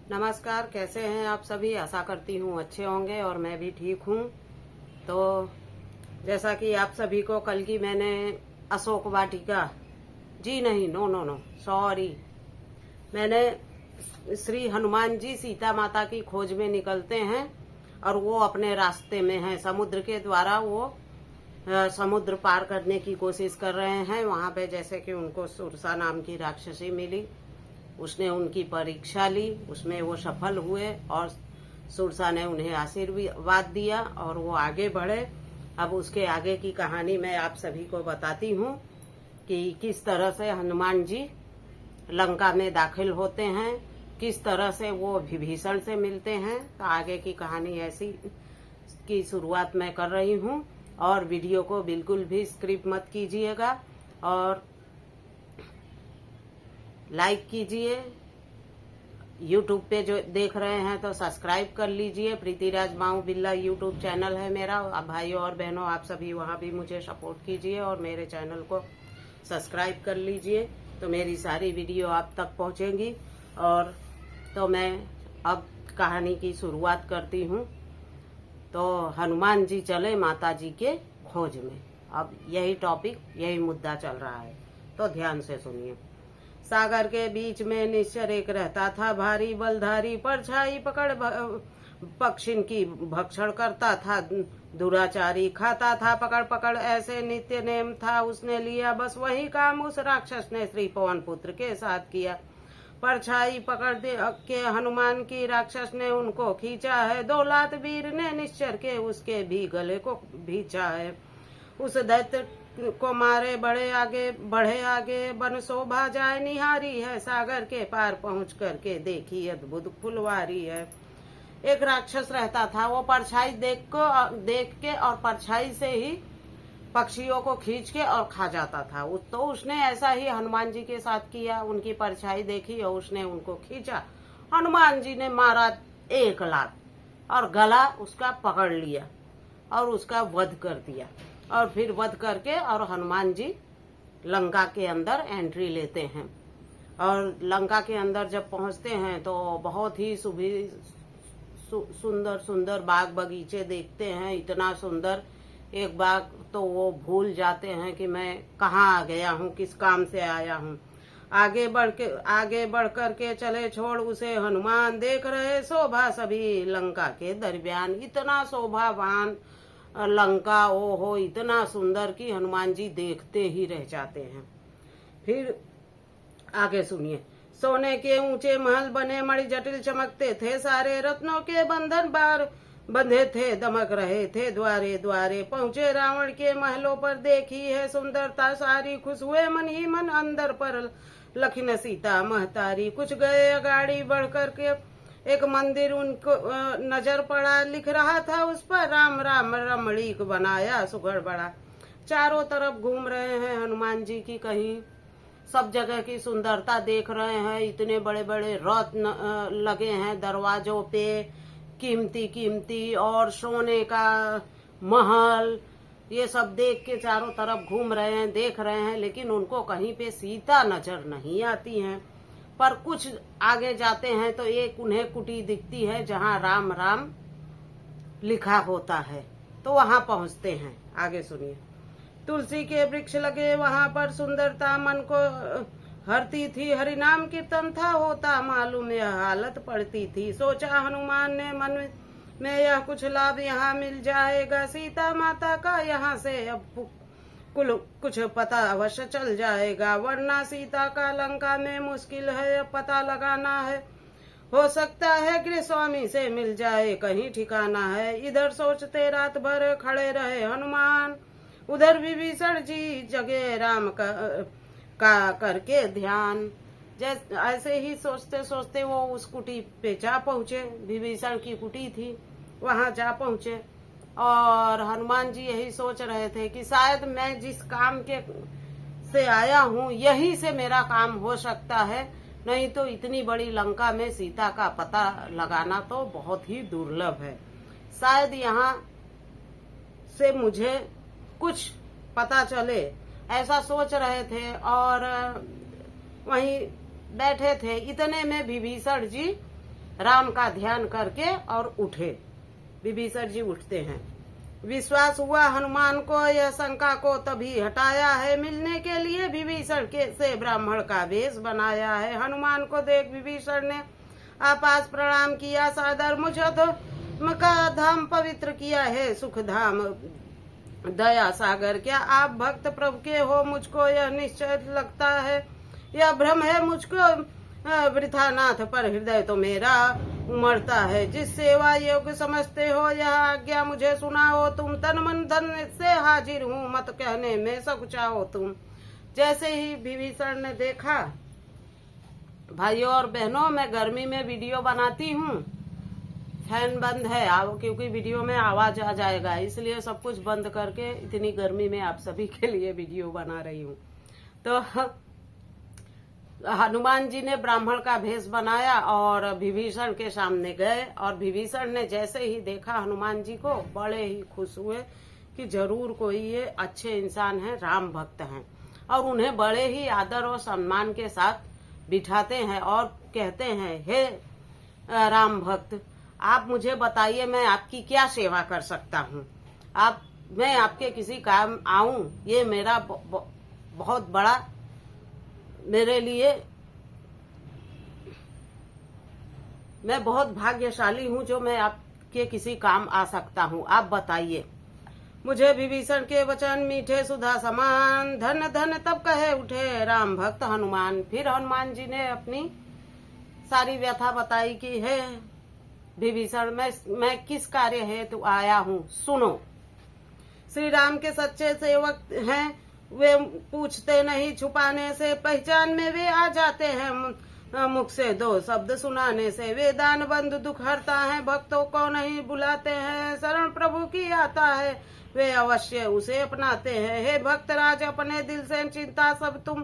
नमस्कार, कैसे हैं आप सभी। आशा करती हूँ अच्छे होंगे और मैं भी ठीक हूँ। तो जैसा कि आप सभी को कल की मैंने अशोक वाटिका जी नहीं, नो नो नो सॉरी, मैंने श्री हनुमान जी सीता माता की खोज में निकलते हैं और वो अपने रास्ते में हैं। समुद्र के द्वारा वो समुद्र पार करने की कोशिश कर रहे हैं। वहां पे जैसे कि उनको सुरसा नाम की राक्षसी मिली, उसने उनकी परीक्षा ली, उसमें वो सफल हुए और सुरसा ने उन्हें आशीर्वाद दिया और वो आगे बढ़े। अब उसके आगे की कहानी मैं आप सभी को बताती हूँ कि किस तरह से हनुमान जी लंका में दाखिल होते हैं, किस तरह से वो विभीषण से मिलते हैं। तो आगे की कहानी ऐसी की शुरुआत मैं कर रही हूँ और वीडियो को बिल्कुल भी स्किप मत कीजिएगा और लाइक कीजिए। यूट्यूब पे जो देख रहे हैं तो सब्सक्राइब कर लीजिए। प्रीतिराज माऊ बिल्ला यूट्यूब चैनल है मेरा। अब भाइयों और बहनों, आप सभी वहां भी मुझे सपोर्ट कीजिए और मेरे चैनल को सब्सक्राइब कर लीजिए, तो मेरी सारी वीडियो आप तक पहुंचेंगी। और तो मैं अब कहानी की शुरुआत करती हूँ। तो हनुमान जी चले माता जी के खोज में। अब यही टॉपिक, यही मुद्दा चल रहा है, तो ध्यान से सुनिए। सागर के बीच में निश्चर एक रहता था, भारी बलधारी परछाई पकड़ पक्षिन की भक्षण करता था। दुराचारी खाता था पकड़ पकड़, ऐसे नित्य नेम था उसने लिया। बस वही काम उस राक्षस ने श्री पवन पुत्र के साथ किया। परछाई पकड़ के हनुमान की राक्षस ने उनको खींचा है। 2 लात वीर ने निश्चर के उसके भी गले को भींचा है। उस दैत्य को मारे बढ़े आगे बन शोभा जाए निहारी है। सागर के पार पहुंच करके देखी अद्भुत फुलवारी है। एक राक्षस रहता था, वो परछाई देख के और परछाई से ही पक्षियों को खींच के और खा जाता था। तो उसने ऐसा ही हनुमान जी के साथ किया। उनकी परछाई देखी और उसने उनको खींचा। हनुमान जी ने मारा 1 लात और गला उसका पकड़ लिया और उसका वध कर दिया। और फिर वध करके और हनुमान जी लंका के अंदर एंट्री लेते हैं। और लंका के अंदर जब पहुंचते हैं तो बहुत ही सुंदर सुंदर बाग बगीचे देखते हैं। इतना सुंदर एक बाग तो वो भूल जाते हैं कि मैं कहाँ आ गया हूँ, किस काम से आया हूँ। आगे बढ़ करके चले छोड़ उसे हनुमान, देख रहे शोभा सभी लंका के दरमियान। इतना शोभावान लंका, ओहो इतना सुंदर कि हनुमान जी देखते ही रह जाते हैं। फिर आगे सुनिए। सोने के ऊंचे महल बने मणि जटिल चमकते थे, सारे रत्नों के बंधन बार बंधे थे, दमक रहे थे द्वारे द्वारे। पहुंचे रावण के महलों पर, देखी है सुंदरता सारी। खुश हुए मन ही मन अंदर पर लखन सीता महतारी। कुछ गए अगाड़ी बढ़ करके एक मंदिर उनको नजर पड़ा, लिख रहा था उस पर राम राम रमणीक बनाया सुघड़ बड़ा। चारों तरफ घूम रहे हैं हनुमान जी की, कहीं सब जगह की सुंदरता देख रहे हैं। इतने बड़े बड़े रत्न लगे हैं दरवाजों पे, कीमती कीमती, और सोने का महल। ये सब देख के चारों तरफ घूम रहे हैं, देख रहे हैं, लेकिन उनको कहीं पे सीता नजर नहीं आती हैं। पर कुछ आगे जाते हैं तो एक उन्हें कुटी दिखती है जहां राम राम लिखा होता है। तो वहां पहुंचते हैं। आगे सुनिए। तुलसी के वृक्ष लगे वहां पर, सुंदरता मन को हरती थी। हरि नाम कीर्तन था होता मालूम, यह हालत पड़ती थी। सोचा हनुमान ने मन में यह कुछ लाभ यहाँ मिल जाएगा। सीता माता का यहाँ से अब कुछ पता अवश्य चल जाएगा, वरना सीता का लंका में मुश्किल है पता लगाना है। हो सकता है गृह स्वामी से मिल जाए कहीं ठिकाना है। इधर सोचते रात भर खड़े रहे हनुमान, उधर विभीषण जी जगे राम का करके ध्यान। ऐसे ही सोचते सोचते वो उस कुटी पे जा पहुंचे। विभीषण की कुटी थी, वहां जा पहुंचे। और हनुमान जी यही सोच रहे थे कि शायद मैं जिस काम के से आया हूँ यही से मेरा काम हो सकता है, नहीं तो इतनी बड़ी लंका में सीता का पता लगाना तो बहुत ही दुर्लभ है। शायद यहाँ से मुझे कुछ पता चले, ऐसा सोच रहे थे और वहीं बैठे थे। इतने में विभीषण जी राम का ध्यान करके और उठे। विभीषण जी उठते हैं। विश्वास हुआ हनुमान को, यह शंका को तभी हटाया है। मिलने के लिए विभीषण के से ब्राह्मण का वेश बनाया है। हनुमान को देख विभीषण ने आपास प्रणाम किया। सादर मुझे तो का धाम पवित्र किया है, सुख धाम दया सागर। क्या आप भक्त प्रभु के हो? मुझको यह निश्चय लगता है, यह भ्रम है मुझको वृथा नाथ, पर हृदय तो मेरा उमड़ता है। जिस सेवा योग्य समझते हो यह आज्ञा मुझे सुनाओ तुम। तन मन धन से हाजिर हूँ, मत कहने में सकुचाओ तुम। जैसे ही विभीषण ने देखा, भाइयों और बहनों, मैं गर्मी में वीडियो बनाती हूँ, फैन बंद है क्योंकि वीडियो में आवाज आ जाएगा, इसलिए सब कुछ बंद करके इतनी गर्मी में आप सभी के लिए वीडियो बना रही हूँ। तो हनुमान जी ने ब्राह्मण का भेष बनाया और विभीषण के सामने गए, और विभीषण ने जैसे ही देखा हनुमान जी को, बड़े ही खुश हुए कि जरूर कोई ये अच्छे इंसान हैं, राम भक्त हैं। और उन्हें बड़े ही आदर और सम्मान के साथ बिठाते हैं और कहते हैं, हे राम भक्त, आप मुझे बताइए मैं आपकी क्या सेवा कर सकता हूँ। मैं आपके किसी काम आऊं, ये मेरा बहुत बड़ा, मेरे लिए मैं बहुत भाग्यशाली हूँ जो मैं आपके किसी काम आ सकता हूँ, आप बताइए मुझे। विभीषण के वचन मीठे सुधा समान, धन धन तब कहे उठे राम भक्त हनुमान। फिर हनुमान जी ने अपनी सारी व्यथा बताई कि हे विभीषण, मैं किस कार्य हेतु आया हूँ, सुनो। श्री राम के सच्चे सेवक हैं, वे पूछते नहीं छुपाने से, पहचान में वे आ जाते हैं मुख से दो शब्द सुनाने से। वे दान बंधु दुख हरता है, भक्तों को नहीं बुलाते हैं। शरण प्रभु की आता है, वे अवश्य उसे अपनाते हैं। हे भक्त राज, अपने दिल से चिंता सब तुम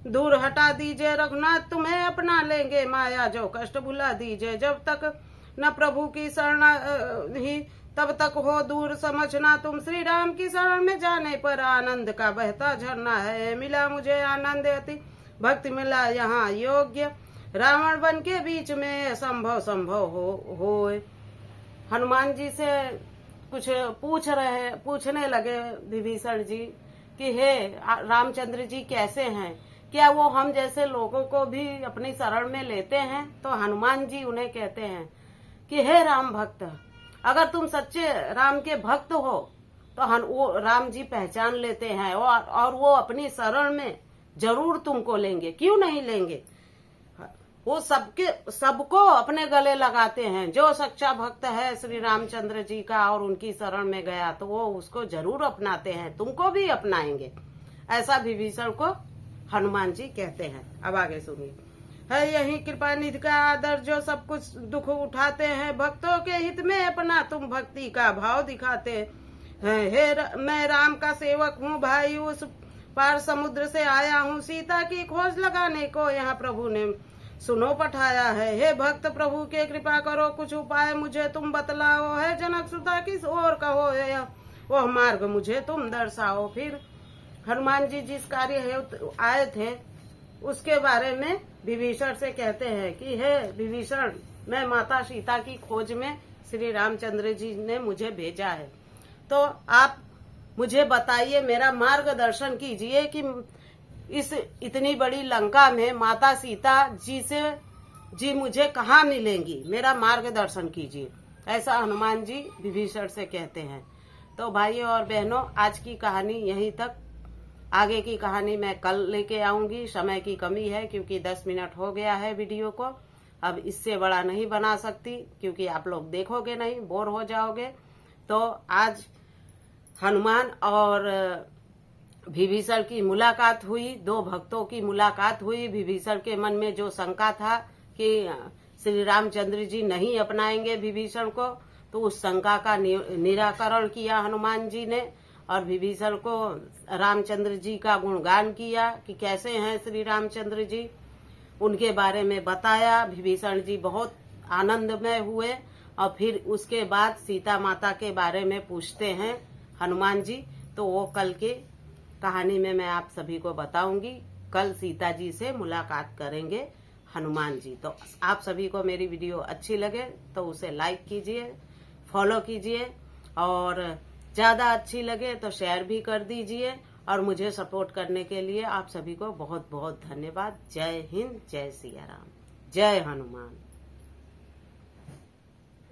दूर हटा दीजिए, रघुनाथ तुम्हें अपना लेंगे, माया जो कष्ट भुला दीजिए। जब तक न प्रभु की शरण ही तब तक हो दूर समझना तुम। श्री राम की शरण में जाने पर आनंद का बहता झरना है। मिला मुझे आनंद अति, भक्ति मिला यहाँ योग्य, रावण वन के बीच में संभव संभव हो। हनुमान जी से कुछ पूछने लगे विभीषण जी कि हे रामचंद्र जी कैसे हैं, क्या वो हम जैसे लोगों को भी अपनी शरण में लेते हैं? तो हनुमान जी उन्हें कहते हैं कि हे राम भक्त, अगर तुम सच्चे राम के भक्त हो तो वो राम जी पहचान लेते हैं और वो अपनी शरण में जरूर तुमको लेंगे। क्यों नहीं लेंगे? वो सबको अपने गले लगाते हैं। जो सच्चा भक्त है श्री रामचंद्र जी का और उनकी शरण में गया तो वो उसको जरूर अपनाते हैं, तुमको भी अपनाएंगे। ऐसा विभीषण को हनुमान जी कहते हैं। अब आगे सुनिए। है यही कृपा निधि का आदर, जो सब कुछ दुख उठाते हैं, भक्तों के हित में अपना तुम भक्ति का भाव दिखाते हैं। मैं राम का सेवक हूँ भाई, उस पार समुद्र से आया हूँ, सीता की खोज लगाने को यहाँ प्रभु ने सुनो पठाया है। हे भक्त प्रभु के कृपा करो, कुछ उपाय मुझे तुम बतलाओ। है जनक सुता किस ओर कहो, वह मार्ग मुझे तुम दर्शाओ। फिर हनुमान जी जिस कार्य आए थे उसके बारे में विभीषण से कहते हैं कि हे विभीषण, मैं माता सीता की खोज में श्री रामचंद्र जी ने मुझे भेजा है, तो आप मुझे बताइए, मेरा मार्गदर्शन कीजिए कि इस इतनी बड़ी लंका में माता सीता जी मुझे कहाँ मिलेंगी, मेरा मार्गदर्शन कीजिए। ऐसा हनुमान जी विभीषण से कहते हैं। तो भाइयों और बहनों, आज की कहानी यहीं तक। आगे की कहानी मैं कल लेके आऊंगी। समय की कमी है क्योंकि 10 मिनट हो गया है वीडियो को। अब इससे बड़ा नहीं बना सकती क्योंकि आप लोग देखोगे नहीं, बोर हो जाओगे। तो आज हनुमान और विभीषण की मुलाकात हुई, दो भक्तों की मुलाकात हुई। विभीषण के मन में जो शंका था कि श्री रामचंद्र जी नहीं अपनाएंगे विभीषण को, तो उस शंका का निराकरण किया हनुमान जी ने और विभीषण को रामचंद्र जी का गुणगान किया कि कैसे हैं श्री रामचंद्र जी, उनके बारे में बताया। विभीषण जी बहुत आनंदमय हुए और फिर उसके बाद सीता माता के बारे में पूछते हैं हनुमान जी। तो वो कल के कहानी में मैं आप सभी को बताऊंगी। कल सीता जी से मुलाकात करेंगे हनुमान जी। तो आप सभी को मेरी वीडियो अच्छी लगे तो उसे लाइक कीजिए, फॉलो कीजिए, और ज्यादा अच्छी लगे तो शेयर भी कर दीजिए। और मुझे सपोर्ट करने के लिए आप सभी को बहुत बहुत धन्यवाद। जय हिंद, जय सिया राम, जय हनुमान।